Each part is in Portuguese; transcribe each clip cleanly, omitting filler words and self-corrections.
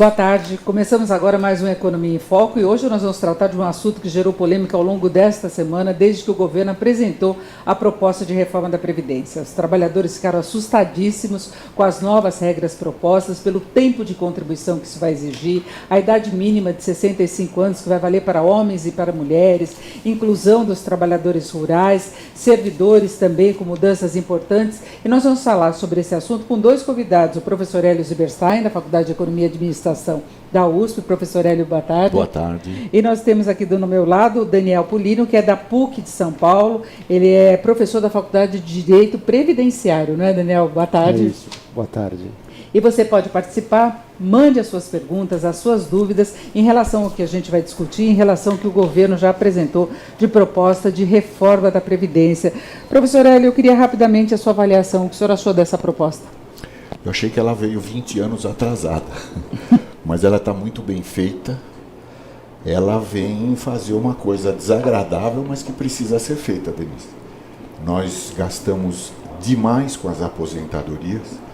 Boa tarde. Começamos agora mais um Economia em Foco e hoje nós vamos tratar de um assunto que gerou polêmica ao longo desta semana, desde que o governo apresentou a proposta de reforma da Previdência. Os trabalhadores ficaram assustadíssimos com as novas regras propostas, pelo tempo de contribuição que isso vai exigir, a idade mínima de 65 anos que vai valer para homens e para mulheres, inclusão dos trabalhadores rurais, servidores também com mudanças importantes. E nós vamos falar sobre esse assunto com dois convidados, o professor Hélio Zilberstein, da Faculdade de Economia e Administração da USP, professor Hélio, boa tarde. Boa tarde. E nós temos aqui do meu lado o Daniel Pulino, que é da PUC de São Paulo. Ele é professor da Faculdade de Direito Previdenciário, não é, Daniel? Boa tarde. É isso, boa tarde. E você pode participar, mande as suas perguntas, as suas dúvidas em relação ao que a gente vai discutir, em relação ao que o governo já apresentou de proposta de reforma da Previdência. Professor Hélio, eu queria rapidamente a sua avaliação. O que o senhor achou dessa proposta? Eu achei que ela veio 20 anos atrasada, mas ela está muito bem feita. Ela vem fazer uma coisa desagradável, mas que precisa ser feita, Denise. Nós gastamos demais com as aposentadorias.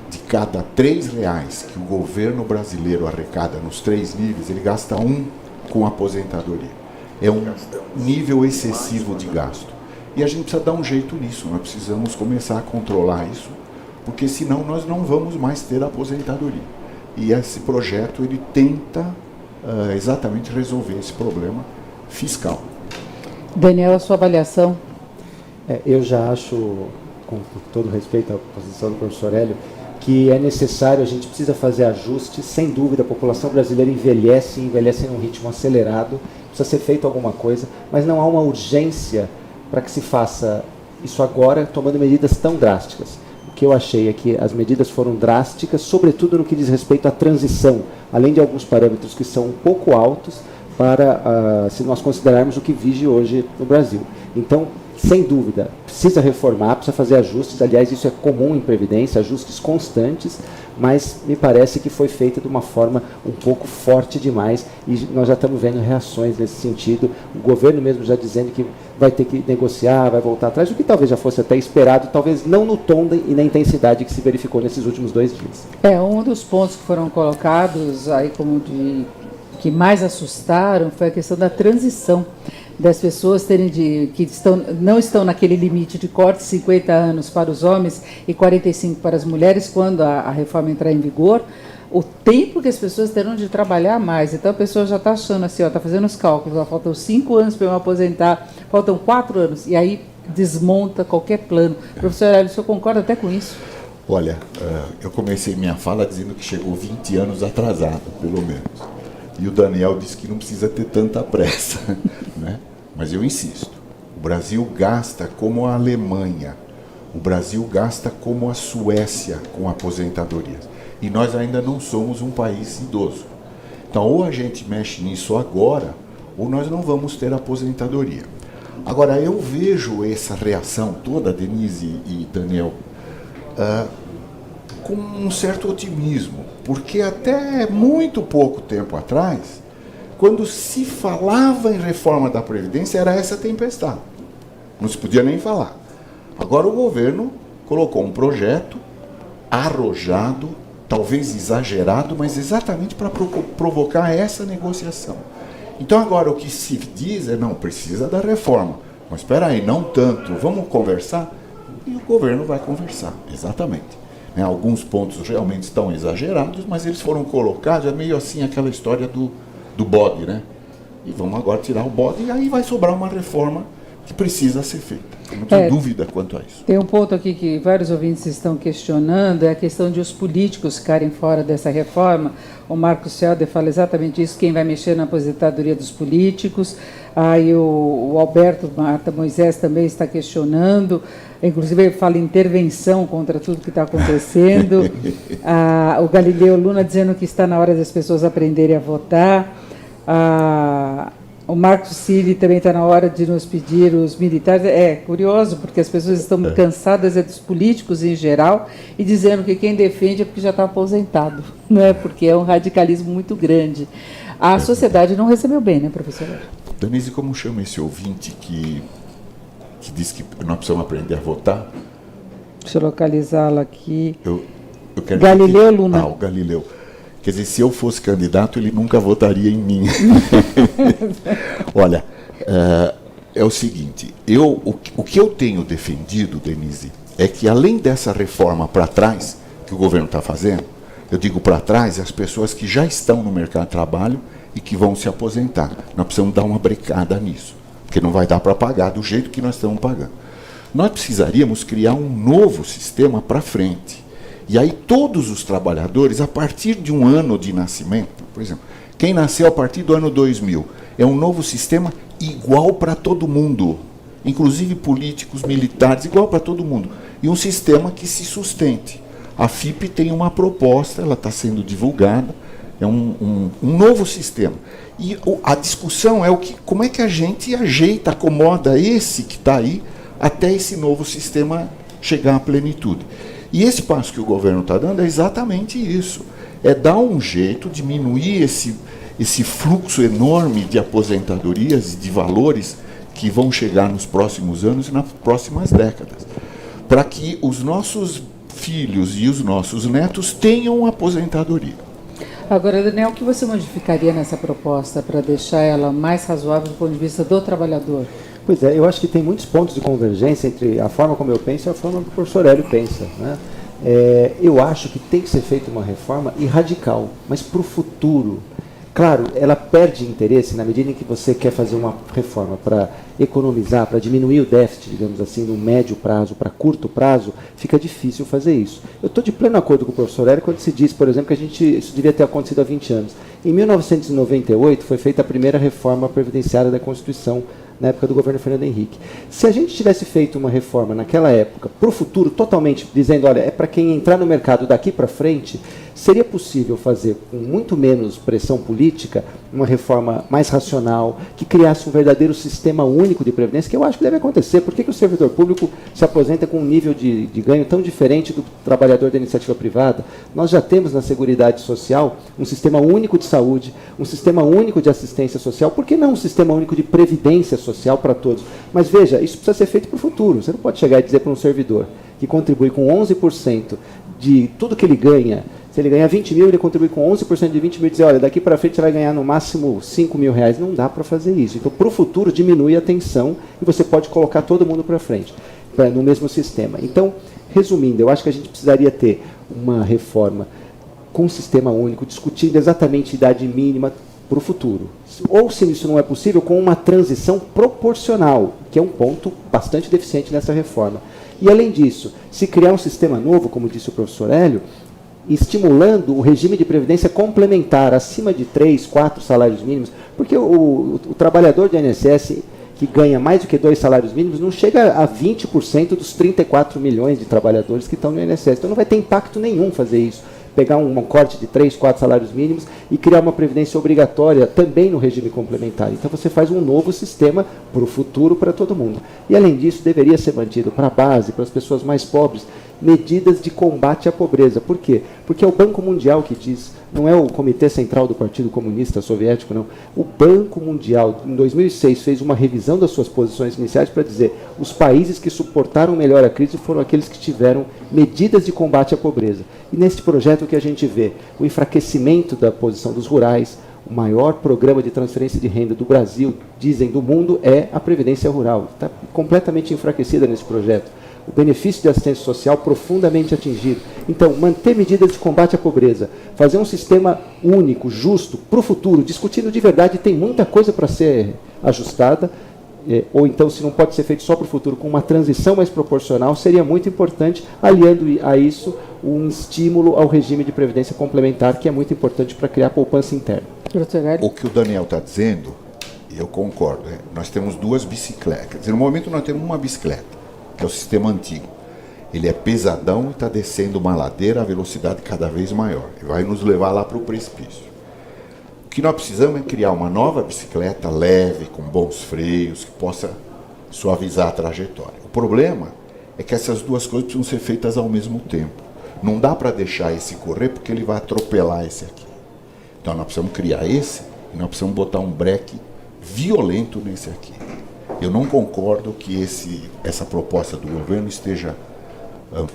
De cada R$3 que o governo brasileiro arrecada nos 3 níveis, ele gasta 1 com aposentadoria. É um nível excessivo de gasto. E a gente precisa dar um jeito nisso, nós precisamos começar a controlar isso, porque senão nós não vamos mais ter aposentadoria. E esse projeto, ele tenta exatamente resolver esse problema fiscal. Daniel, a sua avaliação? Eu já acho, com todo respeito à posição do professor Hélio, que é necessário, a gente precisa fazer ajustes. Sem dúvida, a população brasileira envelhece em um ritmo acelerado, precisa ser feito alguma coisa, mas não há uma urgência para que se faça isso agora, tomando medidas tão drásticas. O que eu achei é que as medidas foram drásticas, sobretudo no que diz respeito à transição, além de alguns parâmetros que são um pouco altos para, se nós considerarmos o que vige hoje no Brasil. Então, sem dúvida, precisa reformar, precisa fazer ajustes. Aliás, isso é comum em Previdência, ajustes constantes, mas me parece que foi feita de uma forma um pouco forte demais e nós já estamos vendo reações nesse sentido. O governo mesmo já dizendo que vai ter que negociar, vai voltar atrás, o que talvez já fosse até esperado, talvez não no tom e na intensidade que se verificou nesses últimos 2 dias. Um dos pontos que foram colocados aí como que mais assustaram foi a questão da transição, das pessoas não estão naquele limite de corte, 50 anos para os homens e 45 para as mulheres, quando a reforma entrar em vigor, o tempo que as pessoas terão de trabalhar mais. Então a pessoa já está achando assim, está fazendo os cálculos, faltam 5 anos para eu me aposentar, faltam 4 anos, e aí desmonta qualquer plano. Professor Hélio, o senhor concorda até com isso? Olha, eu comecei minha fala dizendo que chegou 20 anos atrasado, pelo menos. E o Daniel disse que não precisa ter tanta pressa, né? Mas eu insisto, o Brasil gasta como a Alemanha, o Brasil gasta como a Suécia com aposentadorias. E nós ainda não somos um país idoso. Então, ou a gente mexe nisso agora, ou nós não vamos ter aposentadoria. Agora, eu vejo essa reação toda, Denise e Daniel, com um certo otimismo, porque até muito pouco tempo atrás, quando se falava em reforma da Previdência, era essa tempestade. Não se podia nem falar. Agora o governo colocou um projeto arrojado, talvez exagerado, mas exatamente para provocar essa negociação. Então agora o que se diz é, não, precisa da reforma. Mas espera aí, não tanto, vamos conversar? E o governo vai conversar, exatamente. Alguns pontos realmente estão exagerados, mas eles foram colocados, é meio assim aquela história do bode, né? E vamos agora tirar o bode e aí vai sobrar uma reforma que precisa ser feita. Eu não tenho dúvida quanto a isso. Tem um ponto aqui que vários ouvintes estão questionando, é a questão de os políticos ficarem fora dessa reforma. O Marcos Felder fala exatamente isso, quem vai mexer na aposentadoria dos políticos. Aí o Alberto Marta Moisés também está questionando, inclusive ele fala em intervenção contra tudo que está acontecendo. O Galileu Luna dizendo que está na hora das pessoas aprenderem a votar. O Marcos Cili também está na hora de nos pedir os militares. É curioso, porque as pessoas estão cansadas dos políticos em geral e dizendo que quem defende é porque já está aposentado, não é? Porque é um radicalismo muito grande. A sociedade não recebeu bem, né, professor? Denise, como chama esse ouvinte que diz que nós precisamos aprender a votar? Deixa eu localizá-lo aqui. Eu quero Galileu Luna. O Galileu. Quer dizer, se eu fosse candidato, ele nunca votaria em mim. Olha, é o seguinte, o que eu tenho defendido, Denise, é que além dessa reforma para trás, que o governo está fazendo, eu digo para trás, as pessoas que já estão no mercado de trabalho e que vão se aposentar. Nós precisamos dar uma brecada nisso, porque não vai dar para pagar do jeito que nós estamos pagando. Nós precisaríamos criar um novo sistema para frente. E aí todos os trabalhadores, a partir de um ano de nascimento, por exemplo, quem nasceu a partir do ano 2000, é um novo sistema igual para todo mundo, inclusive políticos, militares, igual para todo mundo. E um sistema que se sustente. A FIP tem uma proposta, ela está sendo divulgada, é um novo sistema. E a discussão é como é que a gente ajeita, acomoda esse que está aí, até esse novo sistema chegar à plenitude. E esse passo que o governo está dando é exatamente isso. É dar um jeito, diminuir esse fluxo enorme de aposentadorias e de valores que vão chegar nos próximos anos e nas próximas décadas, para que os nossos filhos e os nossos netos tenham aposentadoria. Agora, Daniel, o que você modificaria nessa proposta para deixar ela mais razoável do ponto de vista do trabalhador? Pois é, eu acho que tem muitos pontos de convergência entre a forma como eu penso e a forma que o professor Hélio pensa, né? Eu acho que tem que ser feita uma reforma e radical, mas para o futuro. Claro, ela perde interesse na medida em que você quer fazer uma reforma para economizar, para diminuir o déficit, digamos assim, no médio prazo para curto prazo, fica difícil fazer isso. Eu estou de pleno acordo com o professor Hélio quando se diz, por exemplo, que isso devia ter acontecido há 20 anos. Em 1998 foi feita a primeira reforma previdenciária da Constituição, na época do governo Fernando Henrique. Se a gente tivesse feito uma reforma naquela época, para o futuro, totalmente, dizendo, olha, é para quem entrar no mercado daqui para frente, seria possível fazer, com muito menos pressão política, uma reforma mais racional, que criasse um verdadeiro sistema único de previdência, que eu acho que deve acontecer. Por que o servidor público se aposenta com um nível de ganho tão diferente do trabalhador da iniciativa privada? Nós já temos na Seguridade Social um sistema único de saúde, um sistema único de assistência social, por que não um sistema único de previdência social para todos? Mas veja, isso precisa ser feito para o futuro. Você não pode chegar e dizer para um servidor que contribui com 11% de tudo que ele ganha. Se ele ganhar 20 mil, ele contribui com 11% de 20 mil e dizer, olha, daqui para frente você vai ganhar no máximo 5 mil reais. Não dá para fazer isso. Então, para o futuro, diminui a tensão e você pode colocar todo mundo para frente, no mesmo sistema. Então, resumindo, eu acho que a gente precisaria ter uma reforma com um sistema único, discutindo exatamente a idade mínima para o futuro. Ou, se isso não é possível, com uma transição proporcional, que é um ponto bastante deficiente nessa reforma. E, além disso, se criar um sistema novo, como disse o professor Hélio, estimulando o regime de previdência complementar acima de 3, 4 salários mínimos, porque o trabalhador do INSS que ganha mais do que 2 salários mínimos não chega a 20% dos 34 milhões de trabalhadores que estão no INSS. Então não vai ter impacto nenhum fazer isso. Pegar um corte de 3, 4 salários mínimos e criar uma previdência obrigatória também no regime complementar. Então você faz um novo sistema para o futuro, para todo mundo. E além disso, deveria ser mantido para a base, para as pessoas mais pobres, medidas de combate à pobreza. Por quê? Porque é o Banco Mundial que diz, não é o Comitê Central do Partido Comunista Soviético, não. O Banco Mundial, em 2006, fez uma revisão das suas posições iniciais para dizer os países que suportaram melhor a crise foram aqueles que tiveram medidas de combate à pobreza. E neste projeto o que a gente vê? O enfraquecimento da posição dos rurais. O maior programa de transferência de renda do Brasil, dizem do mundo, é a Previdência Rural. Está completamente enfraquecida nesse projeto. O benefício de assistência social profundamente atingido. Então, manter medidas de combate à pobreza, fazer um sistema único, justo, para o futuro, discutindo de verdade, tem muita coisa para ser ajustada, ou então, se não pode ser feito só para o futuro, com uma transição mais proporcional, seria muito importante, aliando a isso um estímulo ao regime de previdência complementar, que é muito importante para criar poupança interna. O que o Daniel está dizendo, e eu concordo, nós temos 2 bicicletas. Quer dizer, no momento nós temos uma bicicleta, que é o sistema antigo. Ele é pesadão e está descendo uma ladeira a velocidade cada vez maior. E vai nos levar lá para o precipício. O que nós precisamos é criar uma nova bicicleta leve, com bons freios, que possa suavizar a trajetória. O problema é que essas 2 coisas precisam ser feitas ao mesmo tempo. Não dá para deixar esse correr, porque ele vai atropelar esse aqui. Então nós precisamos criar esse, e nós precisamos botar um breque violento nesse aqui. Eu não concordo que essa proposta do governo esteja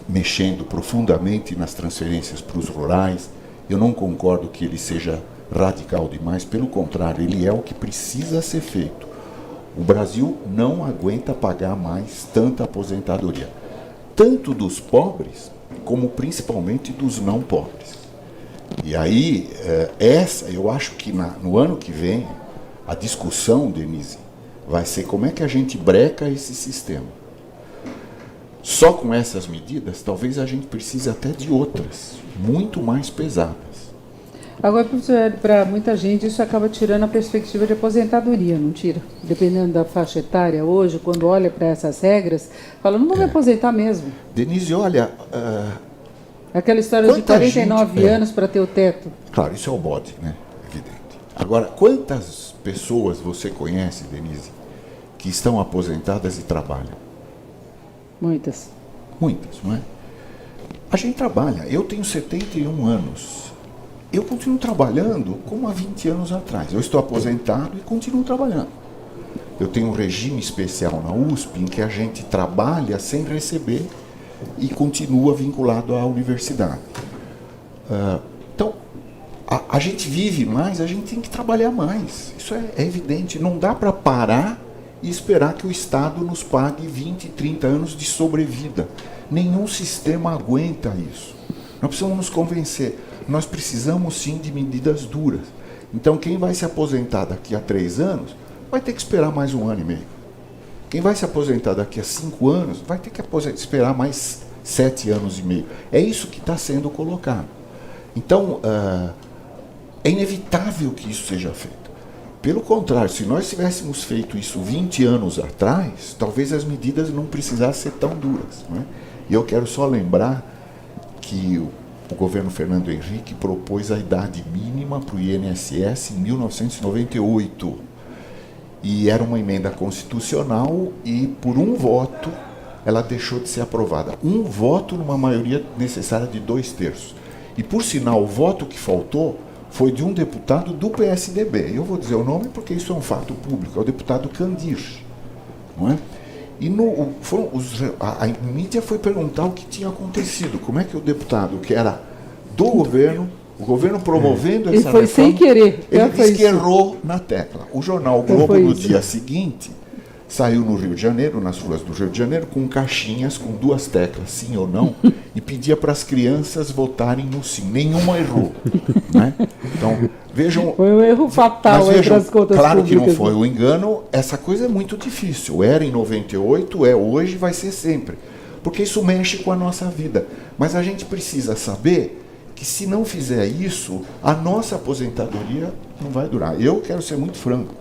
mexendo profundamente nas transferências para os rurais Eu não concordo que ele seja radical demais, pelo contrário, ele é o que precisa ser feito. O Brasil não aguenta pagar mais tanta aposentadoria, tanto dos pobres, como principalmente dos não pobres. E aí, eu acho que no ano que vem, a discussão, Denise, vai ser como é que a gente breca esse sistema. Só com essas medidas, talvez a gente precise até de outras, muito mais pesadas. Agora, professor, para muita gente isso acaba tirando a perspectiva de aposentadoria, não tira? Dependendo da faixa etária, hoje, quando olha para essas regras, fala, não vou me aposentar mesmo. Denise, olha... Aquela história de 49 anos para ter o teto. Claro, isso é o bode, né? Evidente. Agora, quantas pessoas você conhece, Denise, que estão aposentadas e trabalham? Muitas. Muitas, não é? A gente trabalha. Eu tenho 71 anos. Eu continuo trabalhando como há 20 anos atrás. Eu estou aposentado e continuo trabalhando. Eu tenho um regime especial na USP em que a gente trabalha sem receber e continua vinculado à universidade. Então, a gente vive mais, a gente tem que trabalhar mais. Isso é evidente. Não dá para parar e esperar que o Estado nos pague 20, 30 anos de sobrevida. Nenhum sistema aguenta isso. Nós precisamos nos convencer. Nós precisamos, sim, de medidas duras. Então, quem vai se aposentar daqui a 3 anos, vai ter que esperar mais 1 ano e meio. Quem vai se aposentar daqui a 5 anos, vai ter que esperar mais 7 anos e meio. É isso que está sendo colocado. Então, é inevitável que isso seja feito. Pelo contrário, se nós tivéssemos feito isso 20 anos atrás, talvez as medidas não precisassem ser tão duras. Não é? E eu quero só lembrar que o governo Fernando Henrique propôs a idade mínima para o INSS em 1998. E era uma emenda constitucional e, por 1 voto, ela deixou de ser aprovada. 1 voto numa maioria necessária de 2/3. E, por sinal, o voto que faltou foi de um deputado do PSDB. Eu vou dizer o nome porque isso é um fato público. É o deputado Candir. Não é? E a mídia foi perguntar o que tinha acontecido. Como é que o deputado, que era do governo, o governo promovendo essa reforma... E foi sem querer. Ele disse que errou na tecla. O jornal Globo, no dia seguinte, saiu no Rio de Janeiro, nas ruas do Rio de Janeiro, com caixinhas, com 2 teclas, sim ou não, e pedia para as crianças votarem no sim. Nenhuma errou. Né? Então, vejam... Foi um erro fatal entre as contas claro públicas. Que não foi o engano, essa coisa é muito difícil. Era em 98, é hoje, vai ser sempre. Porque isso mexe com a nossa vida. Mas a gente precisa saber que se não fizer isso, a nossa aposentadoria não vai durar. Eu quero ser muito franco.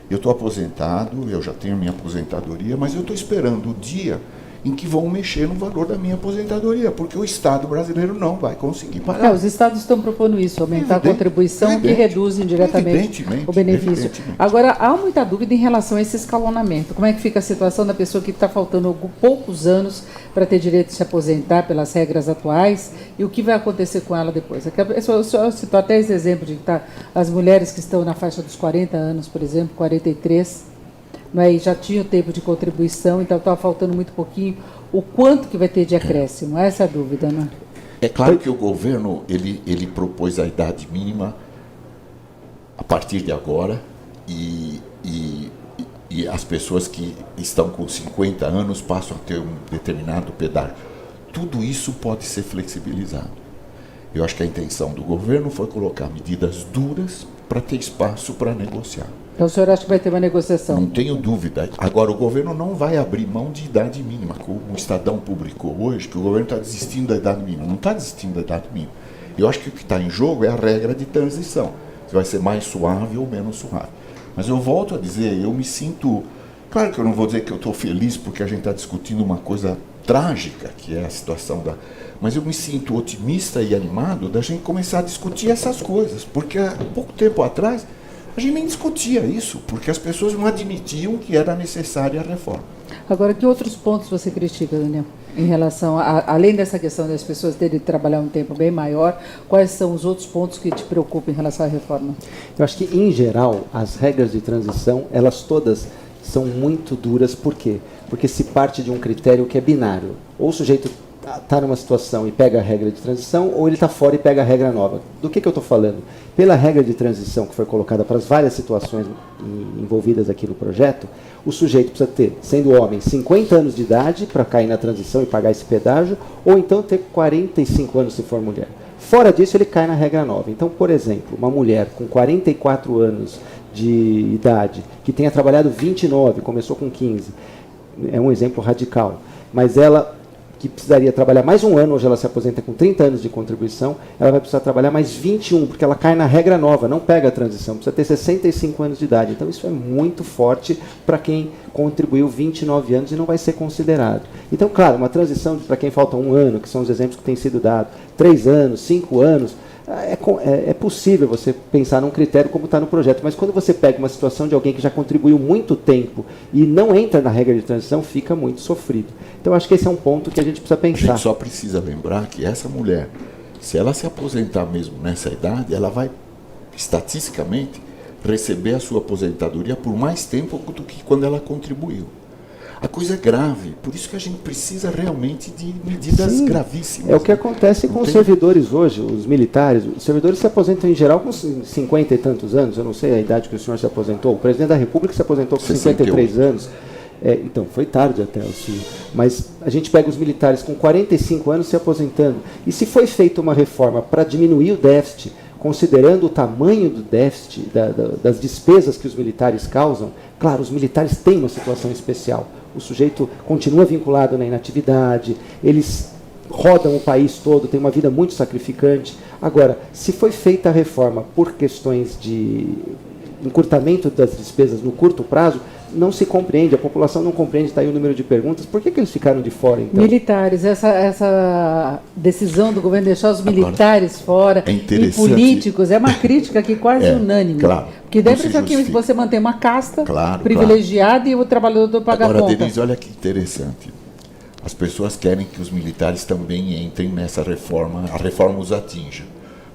Eu estou aposentado, eu já tenho minha aposentadoria, mas eu estou esperando o dia em que vão mexer no valor da minha aposentadoria, porque o Estado brasileiro não vai conseguir pagar. Os estados estão propondo isso, aumentar a contribuição que reduz indiretamente o benefício. Agora, há muita dúvida em relação a esse escalonamento. Como é que fica a situação da pessoa que está faltando poucos anos para ter direito de se aposentar pelas regras atuais e o que vai acontecer com ela depois? O senhor citou até esse exemplo de que as mulheres que estão na faixa dos 40 anos, por exemplo, 43, e já tinha o tempo de contribuição, então estava faltando muito pouquinho. O quanto que vai ter de acréscimo? Essa é a dúvida, né? É claro que o governo ele propôs a idade mínima a partir de agora e as pessoas que estão com 50 anos passam a ter um determinado pedágio. Tudo isso pode ser flexibilizado. Eu acho que a intenção do governo foi colocar medidas duras para ter espaço para negociar. Então o senhor acha que vai ter uma negociação? Não tenho dúvida. Agora, o governo não vai abrir mão de idade mínima. Como o Estadão publicou hoje, que o governo está desistindo da idade mínima. Não está desistindo da idade mínima. Eu acho que o que está em jogo é a regra de transição. Se vai ser mais suave ou menos suave. Mas eu volto a dizer, eu me sinto... Claro que eu não vou dizer que eu estou feliz porque a gente está discutindo uma coisa trágica, que é a situação da... Mas eu me sinto otimista e animado da gente começar a discutir essas coisas. Porque há pouco tempo atrás... A gente nem discutia isso, porque as pessoas não admitiam que era necessária a reforma. Agora, que outros pontos você critica, Daniel? Em relação além dessa questão das pessoas terem de trabalhar um tempo bem maior, quais são os outros pontos que te preocupam em relação à reforma? Eu acho que, em geral, as regras de transição, elas todas são muito duras. Por quê? Porque se parte de um critério que é binário. Ou o sujeito está numa situação e pega a regra de transição, ou ele está fora e pega a regra nova. Do que eu estou falando? Pela regra de transição que foi colocada para as várias situações envolvidas aqui no projeto, o sujeito precisa ter, sendo homem, 50 anos de idade para cair na transição e pagar esse pedágio, ou então ter 45 anos se for mulher. Fora disso, ele cai na regra nova. Então, por exemplo, uma mulher com 44 anos de idade, que tenha trabalhado 29, começou com 15, é um exemplo radical, mas ela que precisaria trabalhar mais um ano, hoje ela se aposenta com 30 anos de contribuição, ela vai precisar trabalhar mais 21, porque ela cai na regra nova, não pega a transição, precisa ter 65 anos de idade. Então isso é muito forte para quem contribuiu 29 anos e não vai ser considerado. Então, claro, uma transição para quem falta um ano, que são os exemplos que têm sido dados, 3 anos, 5 anos, é possível você pensar num critério como está no projeto, mas quando você pega uma situação de alguém que já contribuiu muito tempo e não entra na regra de transição, fica muito sofrido. Então, acho que esse é um ponto que a gente precisa pensar. A gente só precisa lembrar que essa mulher, se ela se aposentar mesmo nessa idade, ela vai, estatisticamente, receber a sua aposentadoria por mais tempo do que quando ela contribuiu. A coisa é grave, por isso que a gente precisa realmente de medidas gravíssimas. É o que acontece com os servidores hoje, os militares. Os servidores se aposentam em geral com 50 e tantos anos, eu não sei a idade que o senhor se aposentou. O presidente da República se aposentou com 53 anos. Então, foi tarde até o senhor. Mas a gente pega os militares com 45 anos se aposentando. E se foi feita uma reforma para diminuir o déficit, considerando o tamanho do déficit, das despesas que os militares causam, claro, os militares têm uma situação especial. O sujeito continua vinculado na inatividade, eles rodam o país todo, têm uma vida muito sacrificante. Agora, se foi feita a reforma por questões de encurtamento das despesas no curto prazo, não se compreende, a população não compreende, está aí o número de perguntas, por que eles ficaram de fora, então? Militares, essa decisão do governo deixar os militares fora e políticos, é uma crítica aqui quase unânime. Claro. Porque deve ser que você mantém uma casta privilegiada e o trabalhador paga a conta. Agora, Denise, olha que interessante. As pessoas querem que os militares também entrem nessa reforma, a reforma os atinja.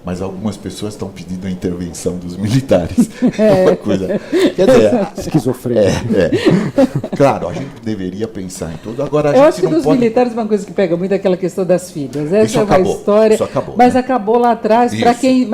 Mas algumas pessoas estão pedindo a intervenção dos militares. É uma coisa. Quer dizer, esquizofrênica. Claro, a gente deveria pensar em tudo. Agora, eu acho que dos militares uma coisa que pega muito é aquela questão das filhas. Essa é uma história. Isso acabou, mas acabou lá atrás, para quem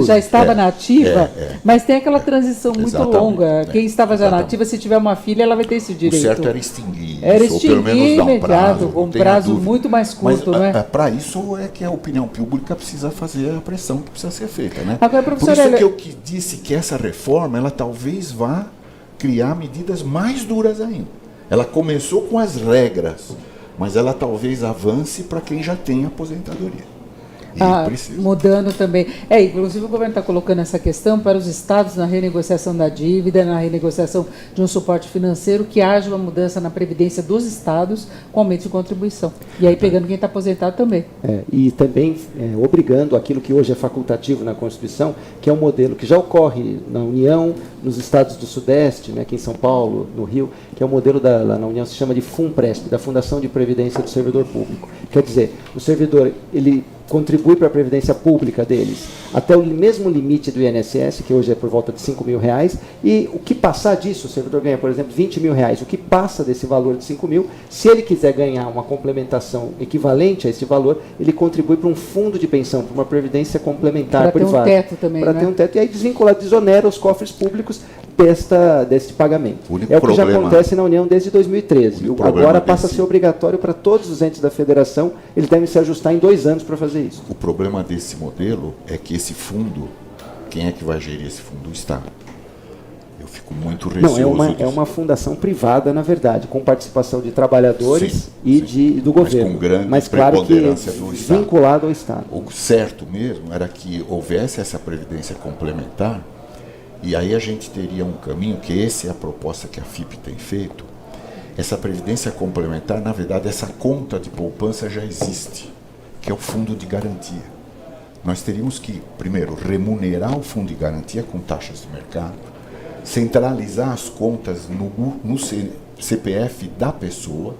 já estava na ativa, mas tem aquela transição muito longa. Quem estava já na ativa, se tiver uma filha, ela vai ter esse direito. O certo era extinguir. Era extinguir ou pelo menos dar um prazo, com um prazo muito mais curto, mas, não é? Para isso é que a opinião pública precisa fazer a pressão que precisa ser feita, né? Agora, por isso que eu disse que essa reforma, ela talvez vá criar medidas mais duras ainda. Ela começou com as regras, mas ela talvez avance para quem já tem aposentadoria. Mudando também. Inclusive o governo está colocando essa questão para os estados na renegociação da dívida, na renegociação de um suporte financeiro, que haja uma mudança na previdência dos estados com aumento de contribuição. E aí pegando quem está aposentado também. E também obrigando aquilo que hoje é facultativo na Constituição, que é um modelo que já ocorre na União, nos estados do Sudeste, né, aqui em São Paulo, no Rio, que é o modelo lá na União se chama de FUNPRESP, da Fundação de Previdência do Servidor Público. Quer dizer, o servidor, ele contribui para a previdência pública deles até o mesmo limite do INSS, que hoje é por volta de R$5.000, e o que passar disso, o servidor ganha, por exemplo, R$20.000, o que passa desse valor de 5.000, se ele quiser ganhar uma complementação equivalente a esse valor, ele contribui para um fundo de pensão, para uma previdência complementar privada. Para ter um teto também, para ter um teto, e aí desonera os cofres públicos deste pagamento. É o que já acontece na União desde 2013. Agora passa a ser obrigatório para todos os entes da federação, eles devem se ajustar em 2 anos para fazer isso. O problema desse modelo é que esse fundo, quem é que vai gerir esse fundo? O Estado. Eu fico muito receoso. Não, é uma fundação privada, na verdade, com participação de trabalhadores do governo. Mas com grande mas claro que do Estado. Vinculado ao Estado. O certo mesmo era que houvesse essa previdência complementar, e aí a gente teria um caminho, que essa é a proposta que a FIP tem feito. Essa previdência complementar, na verdade, essa conta de poupança já existe, que é o fundo de garantia. Nós teríamos que, primeiro, remunerar o fundo de garantia com taxas de mercado, centralizar as contas no CPF da pessoa,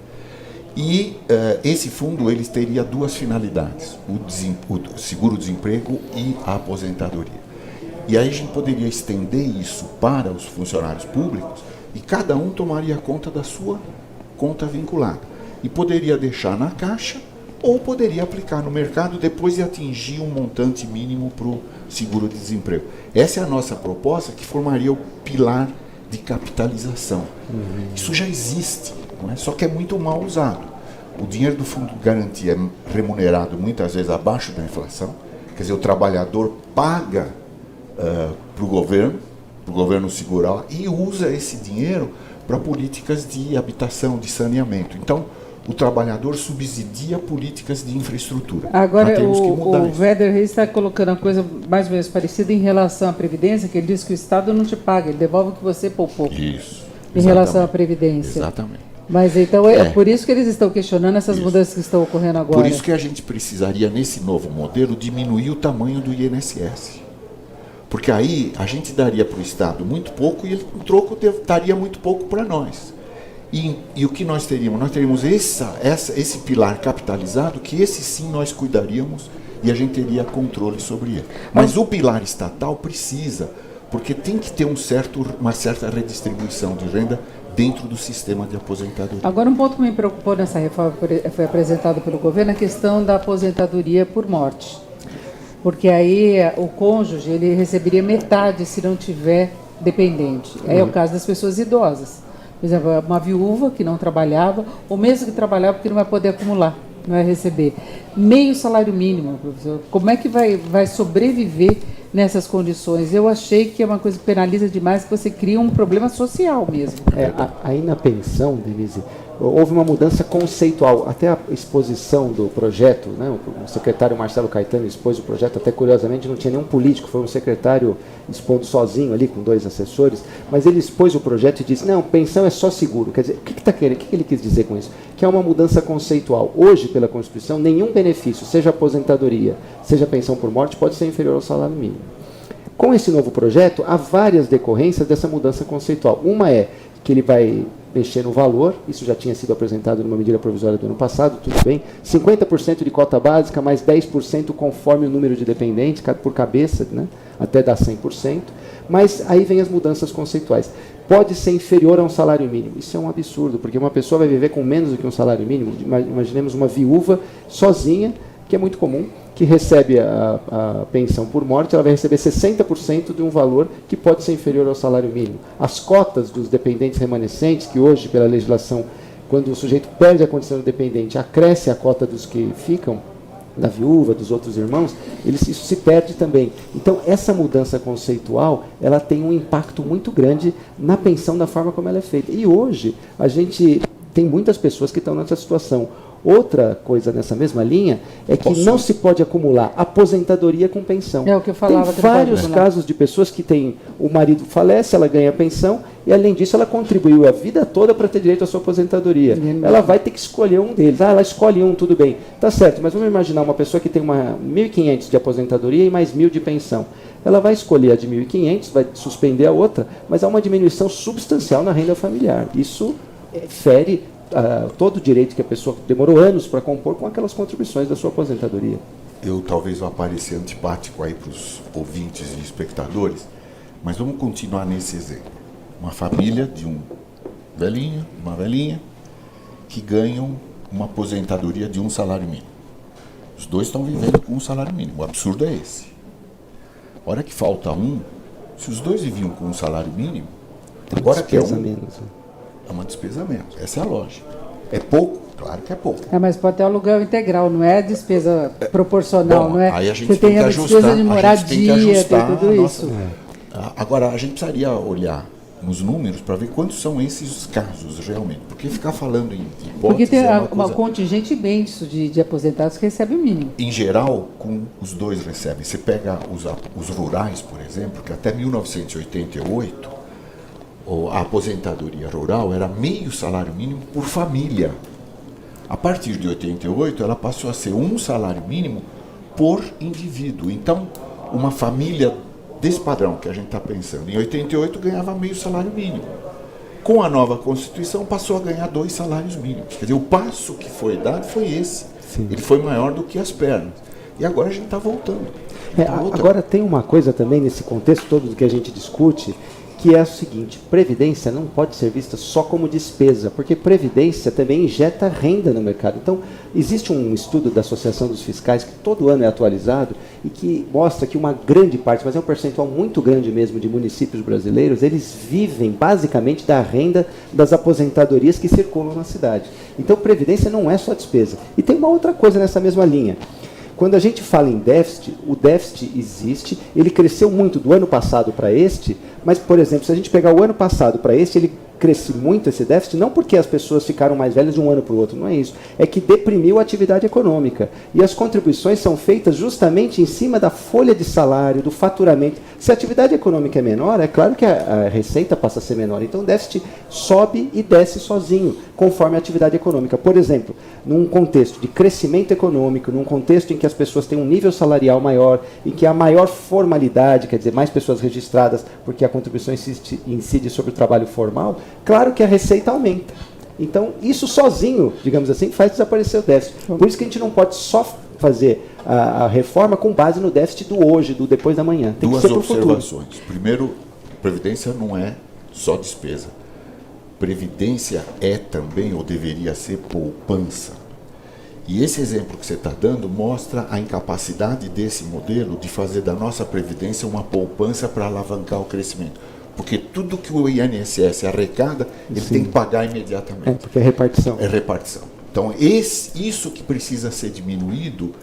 e esse fundo ele teria 2 finalidades, o seguro-desemprego e a aposentadoria. E aí a gente poderia estender isso para os funcionários públicos e cada um tomaria conta da sua conta vinculada. E poderia deixar na Caixa ou poderia aplicar no mercado depois de atingir um montante mínimo para o seguro-desemprego. Essa é a nossa proposta, que formaria o pilar de capitalização. Isso já existe, não é? Só que é muito mal usado. O dinheiro do fundo de garantia é remunerado muitas vezes abaixo da inflação, quer dizer, o trabalhador paga para o governo segurar, e usa esse dinheiro para políticas de habitação, de saneamento. Então, o trabalhador subsidia políticas de infraestrutura. Agora, temos que mudar o Werder Reis está colocando uma coisa mais ou menos parecida em relação à Previdência, que ele diz que o Estado não te paga, ele devolve o que você poupou. Isso. Em relação à Previdência. Exatamente. Mas então é por isso que eles estão questionando essas mudanças que estão ocorrendo agora. Por isso que a gente precisaria, nesse novo modelo, diminuir o tamanho do INSS. Porque aí a gente daria para o Estado muito pouco e ele, em troco, daria muito pouco para nós. E o que nós teríamos? Nós teríamos esse pilar capitalizado, que esse sim nós cuidaríamos e a gente teria controle sobre ele. Mas o pilar estatal precisa, porque tem que ter uma certa redistribuição de renda dentro do sistema de aposentadoria. Agora, um ponto que me preocupou nessa reforma que foi apresentado pelo governo é a questão da aposentadoria por morte. Porque aí o cônjuge ele receberia metade se não tiver dependente. É o caso das pessoas idosas. Por exemplo, uma viúva que não trabalhava, ou mesmo que trabalhava porque não vai poder acumular, não vai receber. Meio salário mínimo, professor. Como é que vai sobreviver nessas condições? Eu achei que é uma coisa que penaliza demais, que você cria um problema social mesmo. Aí na pensão, Denise, houve uma mudança conceitual. Até a exposição do projeto, né, o secretário Marcelo Caetano expôs o projeto, até curiosamente não tinha nenhum político, foi um secretário expondo sozinho ali, com 2 assessores, mas ele expôs o projeto e disse, não, pensão é só seguro. Quer dizer, o que ele quis dizer com isso? Que é uma mudança conceitual. Hoje, pela Constituição, nenhum benefício, seja aposentadoria, seja pensão por morte, pode ser inferior ao salário mínimo. Com esse novo projeto, há várias decorrências dessa mudança conceitual. Uma é que ele vai mexer no valor, isso já tinha sido apresentado numa medida provisória do ano passado, tudo bem, 50% de cota básica, mais 10% conforme o número de dependentes, por cabeça, né, até dar 100%, mas aí vem as mudanças conceituais. Pode ser inferior a um salário mínimo, isso é um absurdo, porque uma pessoa vai viver com menos do que um salário mínimo, imaginemos uma viúva sozinha, que é muito comum, que recebe a pensão por morte, ela vai receber 60% de um valor que pode ser inferior ao salário mínimo. As cotas dos dependentes remanescentes, que hoje, pela legislação, quando o sujeito perde a condição de dependente, acresce a cota dos que ficam, da viúva, dos outros irmãos, isso se perde também. Então, essa mudança conceitual, ela tem um impacto muito grande na pensão, da forma como ela é feita. E hoje, a gente tem muitas pessoas que estão nessa situação. Outra coisa nessa mesma linha é que não se pode acumular aposentadoria com pensão. É o que eu falava. Tem vários casos de pessoas que têm, o marido falece, ela ganha pensão e, além disso, ela contribuiu a vida toda para ter direito à sua aposentadoria. Ela vai ter que escolher um deles. Ela escolhe um, tudo bem. Tá certo, mas vamos imaginar uma pessoa que tem 1.500 de aposentadoria e mais 1.000 de pensão. Ela vai escolher a de 1.500, vai suspender a outra, mas há uma diminuição substancial na renda familiar. Isso fere todo o direito que a pessoa demorou anos para compor com aquelas contribuições da sua aposentadoria. Eu talvez vá parecer antipático aí para os ouvintes e espectadores, mas vamos continuar nesse exemplo. Uma família de um velhinho, uma velhinha, que ganham uma aposentadoria de um salário mínimo. Os dois estão vivendo com um salário mínimo. O absurdo é esse. A hora que falta um, se os dois viviam com um salário mínimo, agora que é uma despesa menos. Essa é a lógica. É pouco? Claro que é pouco. Mas pode ter aluguel integral, não é despesa proporcional, bom, não é? Aí a gente você tem a despesa de moradia, tem tudo isso. Agora, a gente precisaria olhar nos números para ver quantos são esses casos realmente. Porque ficar falando em hipótese... Porque tem uma contingente imenso de aposentados que recebe o mínimo. Em geral, os dois recebem. Você pega os rurais, por exemplo, que até 1988... a aposentadoria rural era meio salário mínimo por família. A partir de 88, ela passou a ser um salário mínimo por indivíduo. Então, uma família desse padrão que a gente está pensando, em 88 ganhava meio salário mínimo. Com a nova Constituição, passou a ganhar 2 salários mínimos. Quer dizer, o passo que foi dado foi esse. Sim. Ele foi maior do que as pernas. E agora a gente está voltando. Agora, tem uma coisa também nesse contexto todo do que a gente discute, que é o seguinte: previdência não pode ser vista só como despesa, porque previdência também injeta renda no mercado. Então, existe um estudo da Associação dos Fiscais, que todo ano é atualizado, e que mostra que uma grande parte, mas é um percentual muito grande mesmo, de municípios brasileiros, eles vivem basicamente da renda das aposentadorias que circulam na cidade. Então, previdência não é só despesa. E tem uma outra coisa nessa mesma linha. Quando a gente fala em déficit, o déficit existe, ele cresceu muito do ano passado para este, mas, por exemplo, se a gente pegar o ano passado para este, ele cresce muito esse déficit, não porque as pessoas ficaram mais velhas de um ano para o outro, não é isso. É que deprimiu a atividade econômica. E as contribuições são feitas justamente em cima da folha de salário, do faturamento. Se a atividade econômica é menor, é claro que a receita passa a ser menor. Então o déficit sobe e desce sozinho, conforme a atividade econômica. Por exemplo, num contexto de crescimento econômico, num contexto em que as pessoas têm um nível salarial maior, em que há maior formalidade, quer dizer, mais pessoas registradas, porque a contribuição incide sobre o trabalho formal, claro que a receita aumenta. Então, isso sozinho, digamos assim, faz desaparecer o déficit. Por isso que a gente não pode só fazer a reforma com base no déficit do hoje, do depois da manhã. Tem Duas que ser pro futuro. observações. Primeiro, previdência não é só despesa. Previdência é também, ou deveria ser, poupança. E esse exemplo que você está dando mostra a incapacidade desse modelo de fazer da nossa previdência uma poupança para alavancar o crescimento. Porque tudo que o INSS arrecada, ele tem que pagar imediatamente. Porque é repartição. É repartição. Então, isso que precisa ser diminuído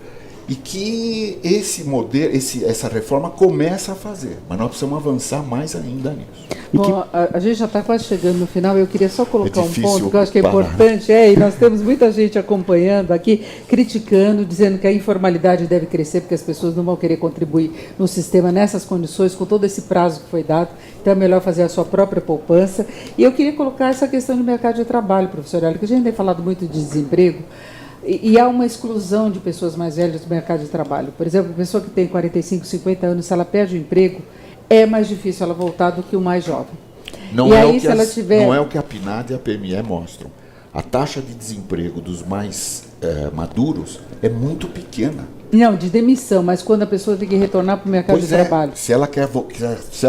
e que esse modelo, essa reforma começa a fazer. Mas nós precisamos avançar mais ainda nisso. Bom, a gente já está quase chegando no final. Eu queria só colocar um ponto que eu acho que é parar. importante. E nós temos muita gente acompanhando aqui, criticando, dizendo que a informalidade deve crescer porque as pessoas não vão querer contribuir no sistema nessas condições, com todo esse prazo que foi dado. Então é melhor fazer a sua própria poupança. E eu queria colocar essa questão do mercado de trabalho, professor Hélio, que a gente tem falado muito de desemprego. E há uma exclusão de pessoas mais velhas do mercado de trabalho. Por exemplo, a pessoa que tem 45, 50 anos, se ela perde o emprego, é mais difícil ela voltar do que o mais jovem. Não é o que a PNAD e a PME mostram. A taxa de desemprego dos mais maduros é muito pequena. Não, de demissão, mas quando a pessoa tem que retornar para o mercado de trabalho. Se ela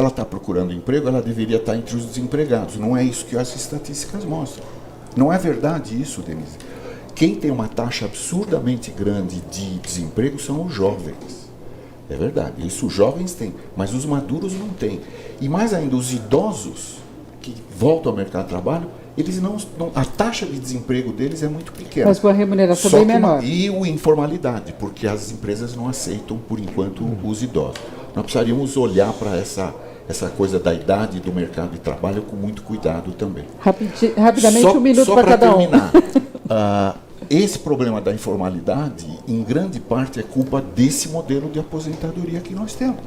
está procurando emprego, ela deveria estar entre os desempregados. Não é isso que as estatísticas mostram. Não é verdade isso, Denise. Quem tem uma taxa absurdamente grande de desemprego são os jovens. É verdade, isso os jovens têm, mas os maduros não têm. E mais ainda, os idosos que voltam ao mercado de trabalho, eles não, a taxa de desemprego deles é muito pequena. Mas com a remuneração bem menor. E a informalidade, porque as empresas não aceitam, por enquanto, os idosos. Nós precisaríamos olhar para essa coisa da idade do mercado de trabalho com muito cuidado também. Rapidamente, um minuto para cada um. Só para terminar, esse problema da informalidade, em grande parte, é culpa desse modelo de aposentadoria que nós temos.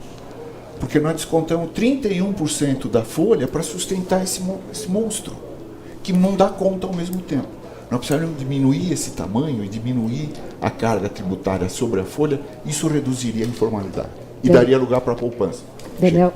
Porque nós descontamos 31% da folha para sustentar esse monstro, que não dá conta ao mesmo tempo. Nós precisamos diminuir esse tamanho e diminuir a carga tributária sobre a folha, isso reduziria a informalidade e daria lugar para a poupança. Daniel?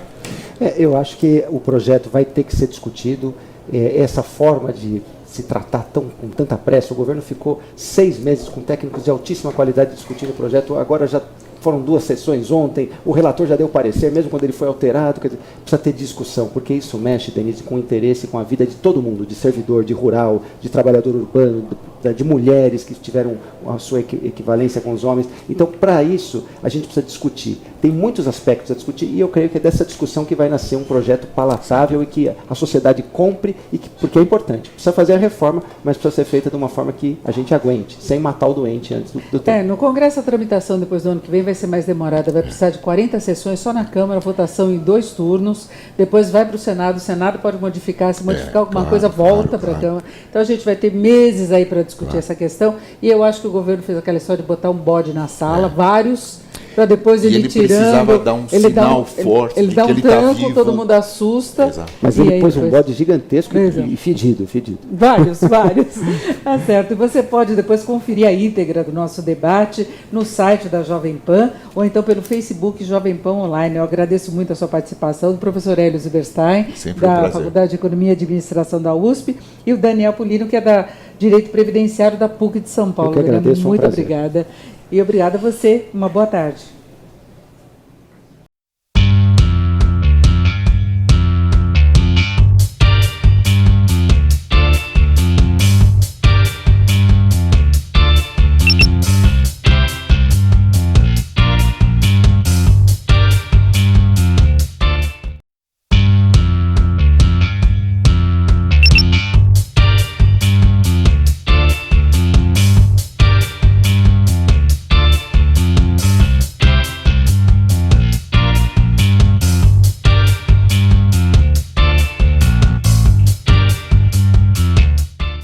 Eu acho que o projeto vai ter que ser discutido, essa forma de se tratar com tanta pressa. O governo ficou 6 meses com técnicos de altíssima qualidade discutindo o projeto, agora já foram 2 sessões ontem, o relator já deu parecer, mesmo quando ele foi alterado, quer dizer, precisa ter discussão, porque isso mexe, Denise, com o interesse, com a vida de todo mundo, de servidor, de rural, de trabalhador urbano, de mulheres que tiveram a sua equivalência com os homens. Então, para isso, a gente precisa discutir. Tem muitos aspectos a discutir e eu creio que é dessa discussão que vai nascer um projeto palatável e que a sociedade compre, porque é importante. Precisa fazer a reforma, mas precisa ser feita de uma forma que a gente aguente, sem matar o doente antes do tempo. No Congresso, a tramitação depois do ano que vem vai ser mais demorada, vai precisar de 40 sessões só na Câmara, votação em 2 turnos, depois vai para o Senado pode modificar, se modificar alguma coisa, volta para a Câmara. Então a gente vai ter meses aí para discutir essa questão, e eu acho que o governo fez aquela história de botar um bode na sala, vários, para depois ele tirando. Precisava dar um sinal forte ele dá um tranco, todo mundo assusta. Exato. Mas ele pôs um bode gigantesco e fedido. Vários. Tá certo. E você pode depois conferir a íntegra do nosso debate no site da Jovem Pan, ou então pelo Facebook Jovem Pan Online. Eu agradeço muito a sua participação, do professor Hélio Zilberstein, da Faculdade de Economia e Administração da USP, e o Daniel Pulino, que é da Direito Previdenciário da PUC de São Paulo. Eu que agradeço, muito obrigada. E obrigada a você. Uma boa tarde.